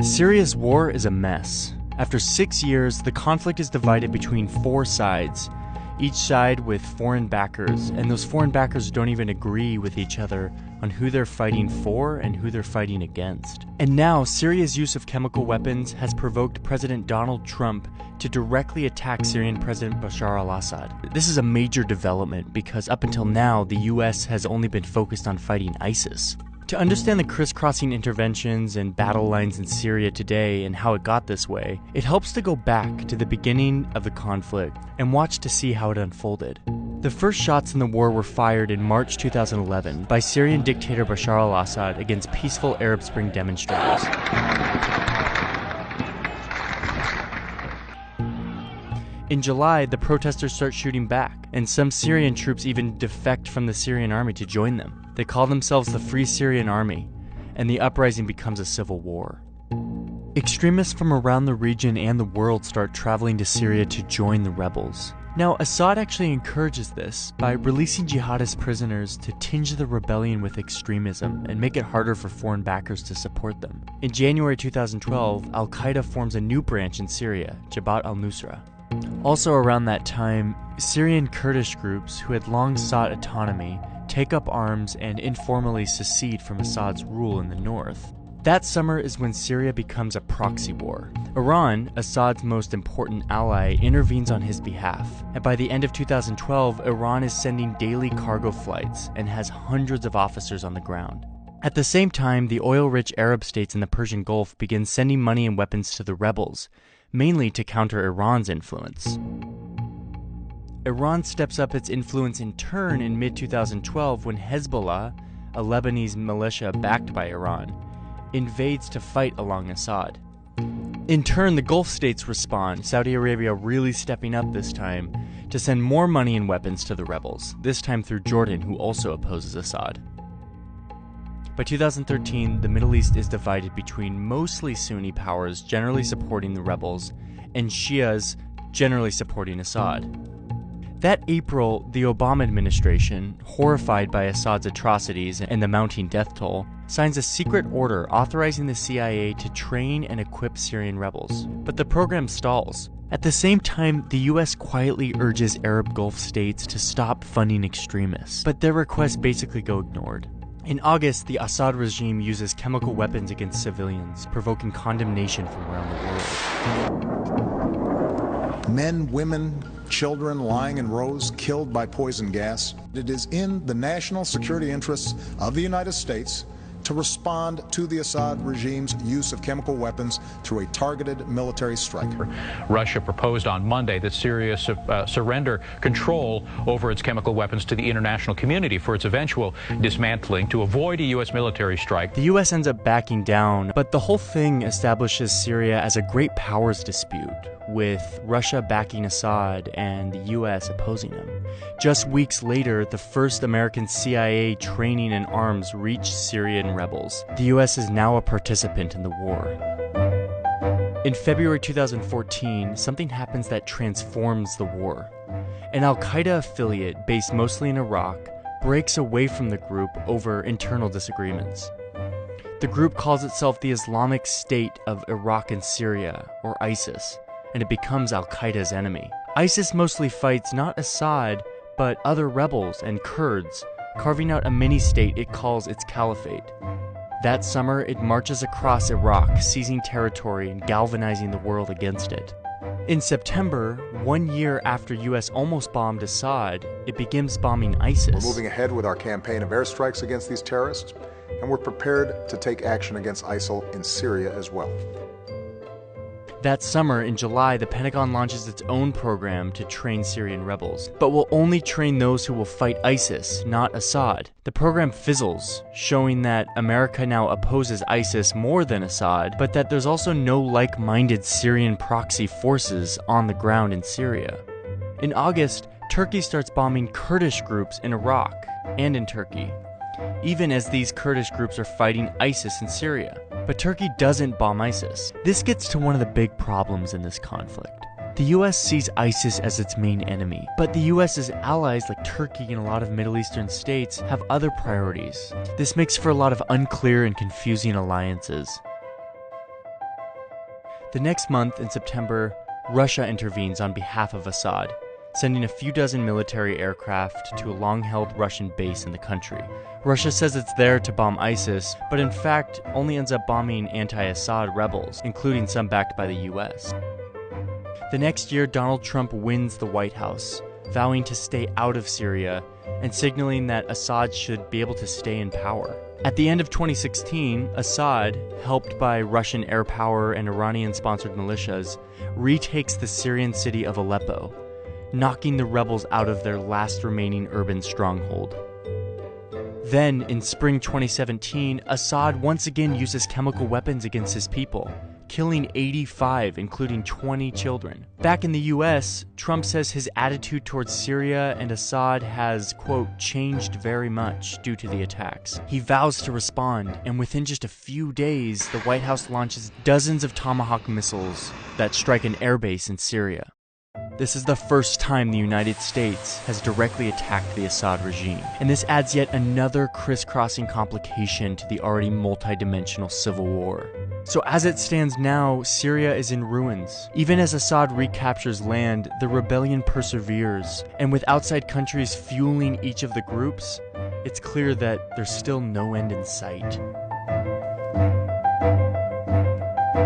Syria's war is a mess. After 6 years, the conflict is divided between 4 sides, each side with foreign backers, and those foreign backers don't even agree with each other on who they're fighting for and who they're fighting against. And now, Syria's use of chemical weapons has provoked President Donald Trump to directly attack Syrian President Bashar al-Assad. This is a major development because up until now, the US has only been focused on fighting ISIS. To understand the crisscrossing interventions and battle lines in Syria today and how it got this way, it helps to go back to the beginning of the conflict and watch to see how it unfolded. The first shots in the war were fired in March 2011 by Syrian dictator Bashar al-Assad against peaceful Arab Spring demonstrators. In July, the protesters start shooting back, and some Syrian troops even defect from the Syrian army to join them. They call themselves the Free Syrian Army, and the uprising becomes a civil war. Extremists from around the region and the world start traveling to Syria to join the rebels. Now, Assad actually encourages this by releasing jihadist prisoners to tinge the rebellion with extremism and make it harder for foreign backers to support them. In January 2012, Al-Qaeda forms a new branch in Syria, Jabhat al-Nusra. Also around that time, Syrian Kurdish groups who had long sought autonomy take up arms and informally secede from Assad's rule in the north. That summer is when Syria becomes a proxy war. Iran, Assad's most important ally, intervenes on his behalf. And by the end of 2012, Iran is sending daily cargo flights and has hundreds of officers on the ground. At the same time, the oil-rich Arab states in the Persian Gulf begin sending money and weapons to the rebels, mainly to counter Iran's influence. Iran steps up its influence in turn in mid-2012 when Hezbollah, a Lebanese militia backed by Iran, invades to fight along Assad. In turn, the Gulf states respond, Saudi Arabia really stepping up this time to send more money and weapons to the rebels, this time through Jordan, who also opposes Assad. By 2013, the Middle East is divided between mostly Sunni powers generally supporting the rebels and Shias generally supporting Assad. That April, the Obama administration, horrified by Assad's atrocities and the mounting death toll, signs a secret order authorizing the CIA to train and equip Syrian rebels. But the program stalls. At the same time, the US quietly urges Arab Gulf states to stop funding extremists, but their requests basically go ignored. In August, the Assad regime uses chemical weapons against civilians, provoking condemnation from around the world. Men, women, children lying in rows, killed by poison gas. It is in the national security interests of the United States to respond to the Assad regime's use of chemical weapons through a targeted military strike. Russia proposed on Monday that Syria surrender control over its chemical weapons to the international community for its eventual dismantling to avoid a U.S. military strike. The U.S. ends up backing down, but the whole thing establishes Syria as a great powers dispute, with Russia backing Assad and the U.S. opposing him. Just weeks later, the first American CIA training and arms reached Syrian rebels. The U.S. is now a participant in the war. In February 2014, something happens that transforms the war. An Al-Qaeda affiliate based mostly in Iraq breaks away from the group over internal disagreements. The group calls itself the Islamic State of Iraq and Syria, or ISIS, and it becomes Al-Qaeda's enemy. ISIS mostly fights not Assad, but other rebels and Kurds, carving out a mini-state it calls its caliphate. That summer, it marches across Iraq, seizing territory and galvanizing the world against it. In September, 1 year after US almost bombed Assad, it begins bombing ISIS. We're moving ahead with our campaign of airstrikes against these terrorists, and we're prepared to take action against ISIL in Syria as well. That summer, in July, the Pentagon launches its own program to train Syrian rebels, but will only train those who will fight ISIS, not Assad. The program fizzles, showing that America now opposes ISIS more than Assad, but that there's also no like-minded Syrian proxy forces on the ground in Syria. In August, Turkey starts bombing Kurdish groups in Iraq and in Turkey, even as these Kurdish groups are fighting ISIS in Syria. But Turkey doesn't bomb ISIS. This gets to one of the big problems in this conflict. The US sees ISIS as its main enemy, but the US's allies like Turkey and a lot of Middle Eastern states have other priorities. This makes for a lot of unclear and confusing alliances. The next month, in September, Russia intervenes on behalf of Assad, sending a few dozen military aircraft to a long-held Russian base in the country. Russia says it's there to bomb ISIS, but in fact only ends up bombing anti-Assad rebels, including some backed by the US. The next year, Donald Trump wins the White House, vowing to stay out of Syria and signaling that Assad should be able to stay in power. At the end of 2016, Assad, helped by Russian air power and Iranian-sponsored militias, retakes the Syrian city of Aleppo, knocking the rebels out of their last remaining urban stronghold. Then, in spring 2017, Assad once again uses chemical weapons against his people, killing 85, including 20 children. Back in the US, Trump says his attitude towards Syria and Assad has, quote, changed very much due to the attacks. He vows to respond, and within just a few days, the White House launches dozens of Tomahawk missiles that strike an airbase in Syria. This is the first time the United States has directly attacked the Assad regime, and this adds yet another crisscrossing complication to the already multi-dimensional civil war. So as it stands now, Syria is in ruins. Even as Assad recaptures land, the rebellion perseveres, and with outside countries fueling each of the groups, it's clear that there's still no end in sight.